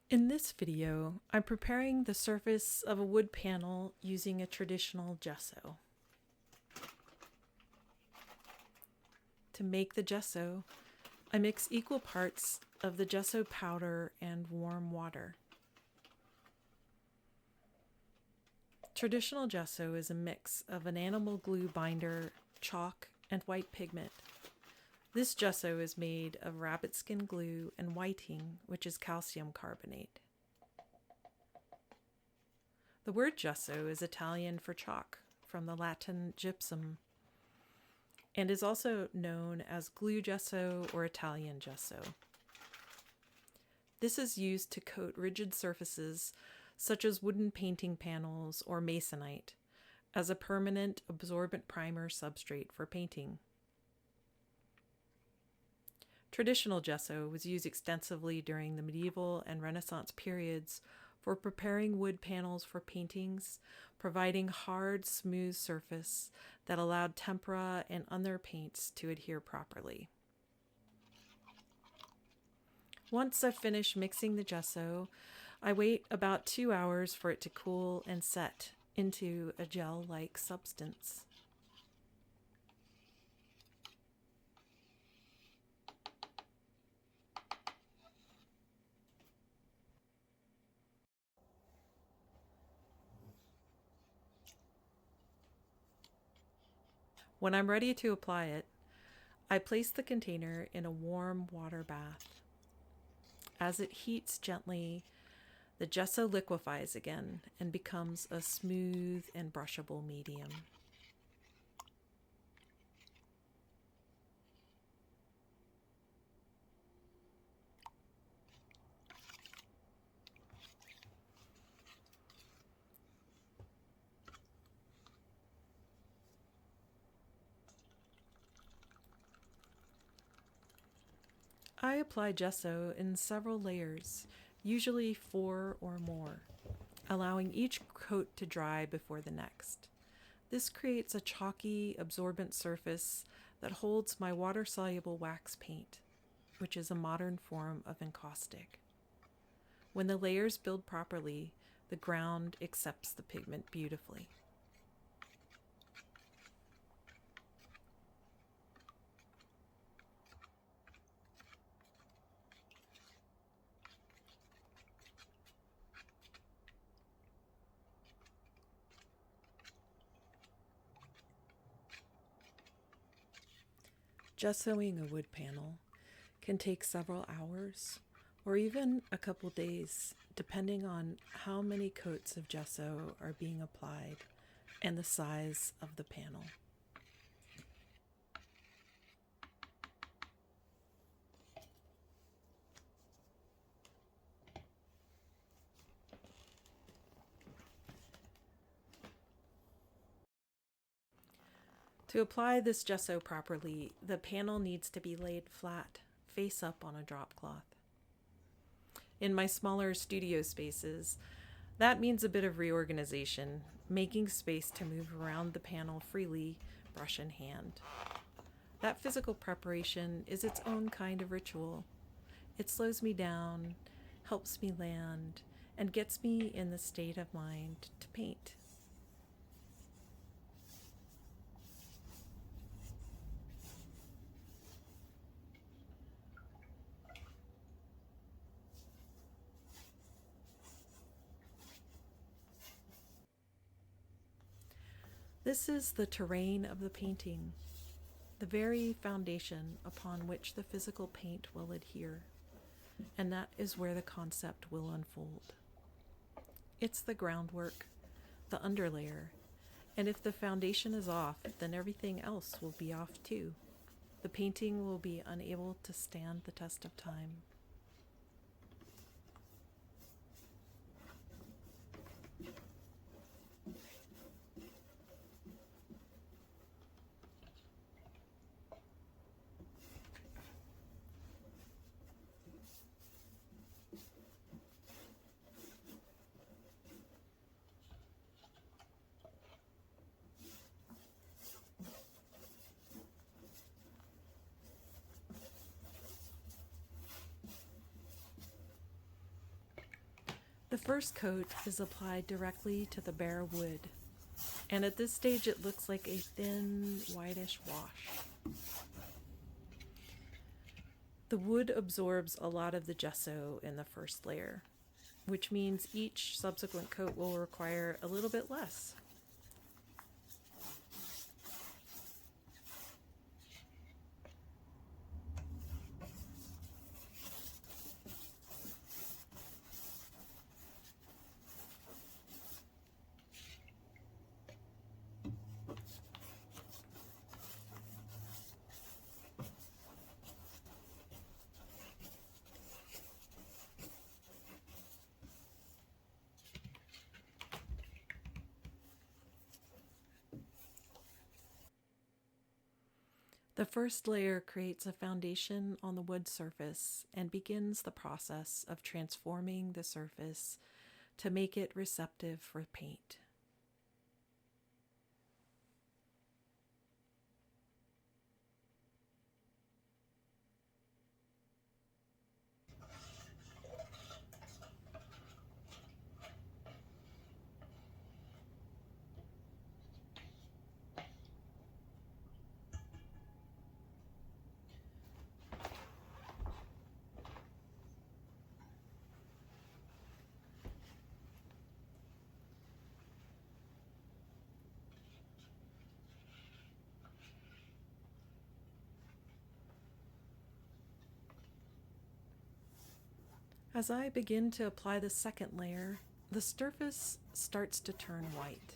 In this video, I'm preparing the surface of a wood panel using a traditional gesso. To make the gesso, I mix equal parts of the gesso powder and warm water. Traditional gesso is a mix of an animal glue binder, chalk, and white pigment. This gesso is made of rabbit skin glue and whiting, which is calcium carbonate. The word gesso is Italian for chalk, from the Latin gypsum, and is also known as glue gesso or Italian gesso. This is used to coat rigid surfaces such as wooden painting panels or masonite as a permanent absorbent primer substrate for painting. Traditional gesso was used extensively during the medieval and Renaissance periods for preparing wood panels for paintings, providing hard, smooth surface that allowed tempera and other paints to adhere properly. Once I've finished mixing the gesso, I wait about 2 hours for it to cool and set into a gel-like substance. When I'm ready to apply it, I place the container in a warm water bath. As it heats gently, the gesso liquefies again and becomes a smooth and brushable medium. I apply gesso in several layers, usually 4 or more, allowing each coat to dry before the next. This creates a chalky, absorbent surface that holds my water-soluble wax paint, which is a modern form of encaustic. When the layers build properly, the ground accepts the pigment beautifully. Gessoing a wood panel can take several hours or even a couple days, depending on how many coats of gesso are being applied and the size of the panel. To apply this gesso properly, the panel needs to be laid flat, face up on a drop cloth. In my smaller studio spaces, that means a bit of reorganization, making space to move around the panel freely, brush in hand. That physical preparation is its own kind of ritual. It slows me down, helps me land, and gets me in the state of mind to paint. This is the terrain of the painting, the very foundation upon which the physical paint will adhere, and that is where the concept will unfold. It's the groundwork, the underlayer, and if the foundation is off, then everything else will be off too. The painting will be unable to stand the test of time. The first coat is applied directly to the bare wood, and at this stage it looks like a thin, whitish wash. The wood absorbs a lot of the gesso in the first layer, which means each subsequent coat will require a little bit less. The first layer creates a foundation on the wood surface and begins the process of transforming the surface to make it receptive for paint. As I begin to apply the second layer, the surface starts to turn white.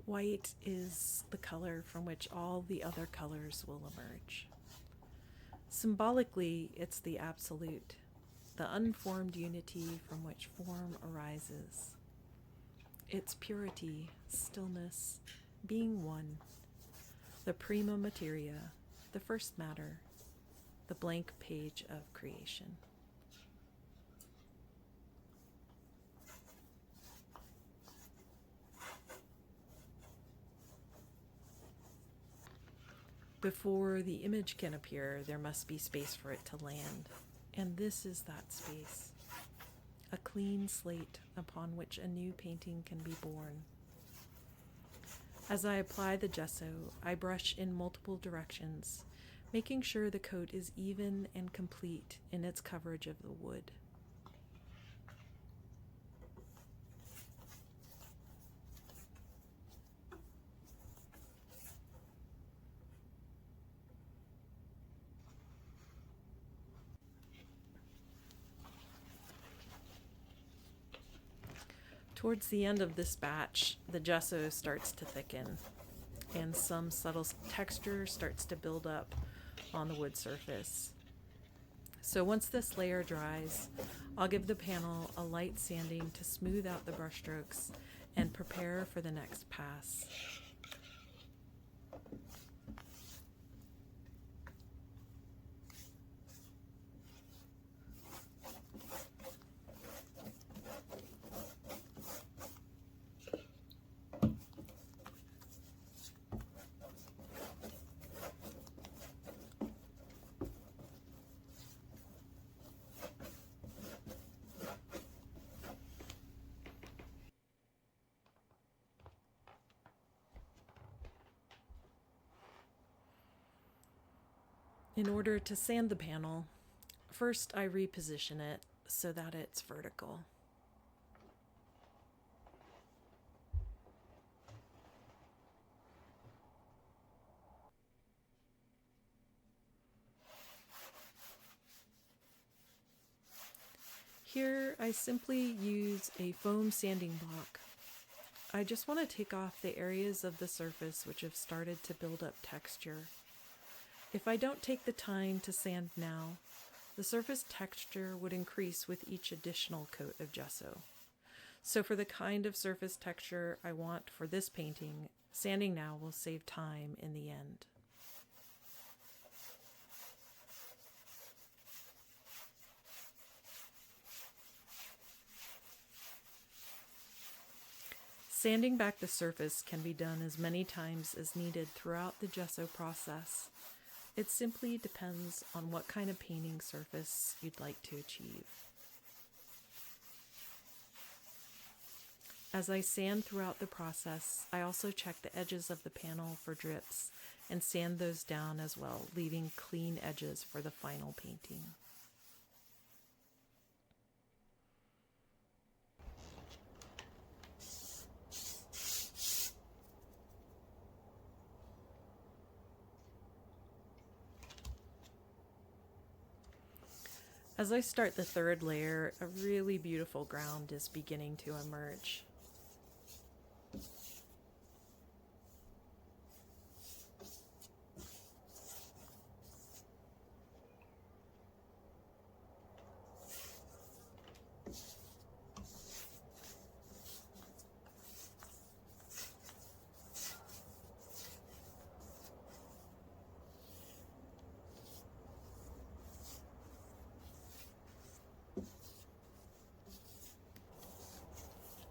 White is the color from which all the other colors will emerge. Symbolically, it's the absolute, the unformed unity from which form arises. It's purity, stillness, being one, the prima materia, the first matter, the blank page of creation. Before the image can appear, there must be space for it to land, and this is that space, a clean slate upon which a new painting can be born. As I apply the gesso, I brush in multiple directions, making sure the coat is even and complete in its coverage of the wood. Towards the end of this batch, the gesso starts to thicken, and some subtle texture starts to build up on the wood surface. So once this layer dries, I'll give the panel a light sanding to smooth out the brushstrokes and prepare for the next pass. In order to sand the panel, first I reposition it so that it's vertical. Here I simply use a foam sanding block I just want to take off the areas of the surface which have started to build up texture. If I don't take the time to sand now, the surface texture would increase with each additional coat of gesso. So for the kind of surface texture I want for this painting, sanding now will save time in the end. Sanding back the surface can be done as many times as needed throughout the gesso process. It simply depends on what kind of painting surface you'd like to achieve. As I sand throughout the process, I also check the edges of the panel for drips and sand those down as well, leaving clean edges for the final painting. As I start the third layer, a really beautiful ground is beginning to emerge.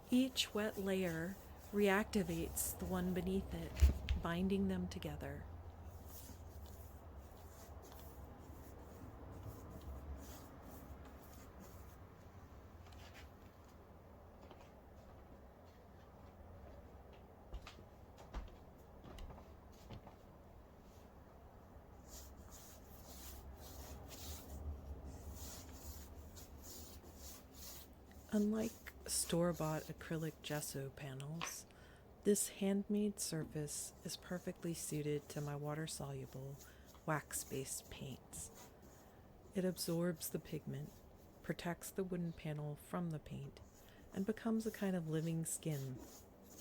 Each wet layer reactivates the one beneath it, binding them together. Unlike store-bought acrylic gesso panels, this handmade surface is perfectly suited to my water-soluble, wax-based paints. It absorbs the pigment, protects the wooden panel from the paint, and becomes a kind of living skin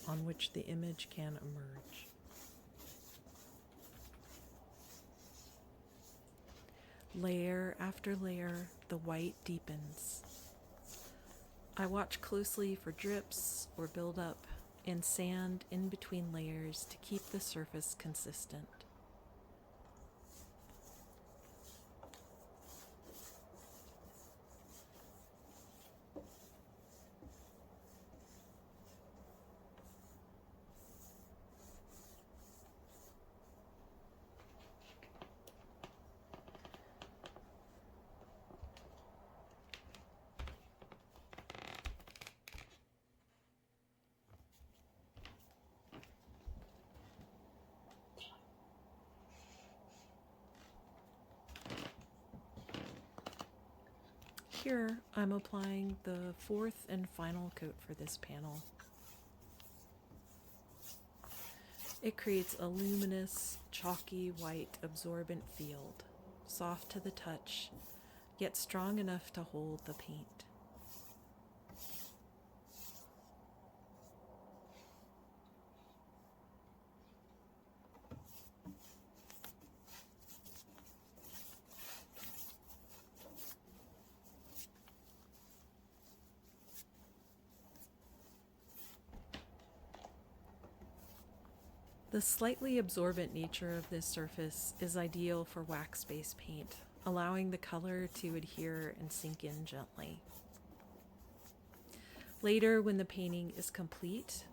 on which the image can emerge. Layer after layer, the white deepens. I watch closely for drips or buildup and sand in between layers to keep the surface consistent. Here, I'm applying the fourth and final coat for this panel. It creates a luminous, chalky white absorbent field, soft to the touch, yet strong enough to hold the paint. The slightly absorbent nature of this surface is ideal for wax-based paint, allowing the color to adhere and sink in gently. Later, when the painting is complete,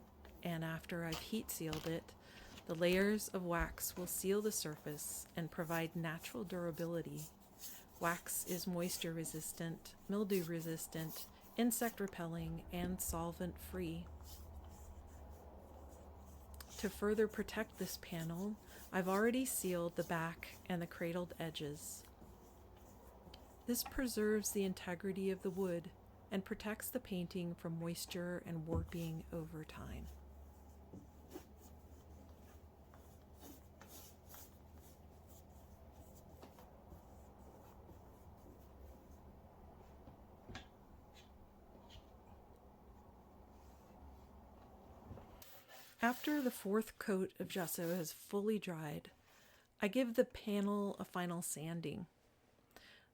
and after I've heat sealed it, the layers of wax will seal the surface and provide natural durability. Wax is moisture resistant, mildew resistant, insect repelling, and solvent free. To further protect this panel, I've already sealed the back and the cradled edges. This preserves the integrity of the wood and protects the painting from moisture and warping over time. After the fourth coat of gesso has fully dried, I give the panel a final sanding.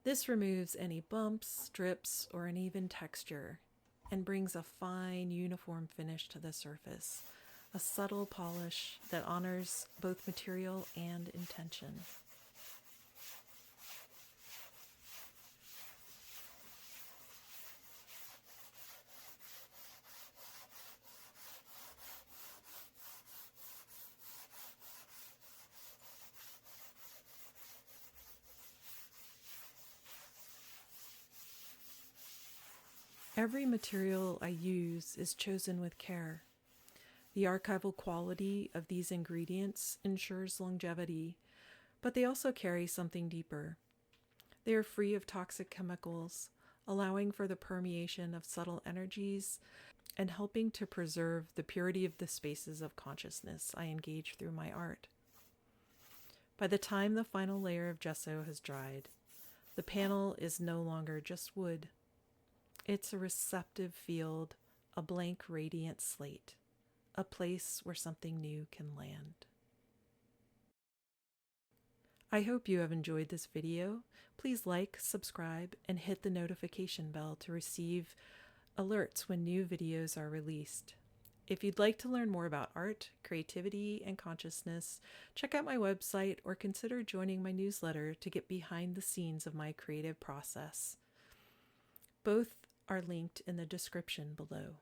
This removes any bumps, strips, or uneven texture and brings a fine, uniform finish to the surface, a subtle polish that honors both material and intention. Every material I use is chosen with care. The archival quality of these ingredients ensures longevity, but they also carry something deeper. They are free of toxic chemicals, allowing for the permeation of subtle energies and helping to preserve the purity of the spaces of consciousness I engage through my art. By the time the final layer of gesso has dried, the panel is no longer just wood. It's a receptive field, a blank, radiant slate, a place where something new can land. I hope you have enjoyed this video. Please like, subscribe, and hit the notification bell to receive alerts when new videos are released. If you'd like to learn more about art, creativity, and consciousness, check out my website or consider joining my newsletter to get behind the scenes of my creative process. Both are linked in the description below.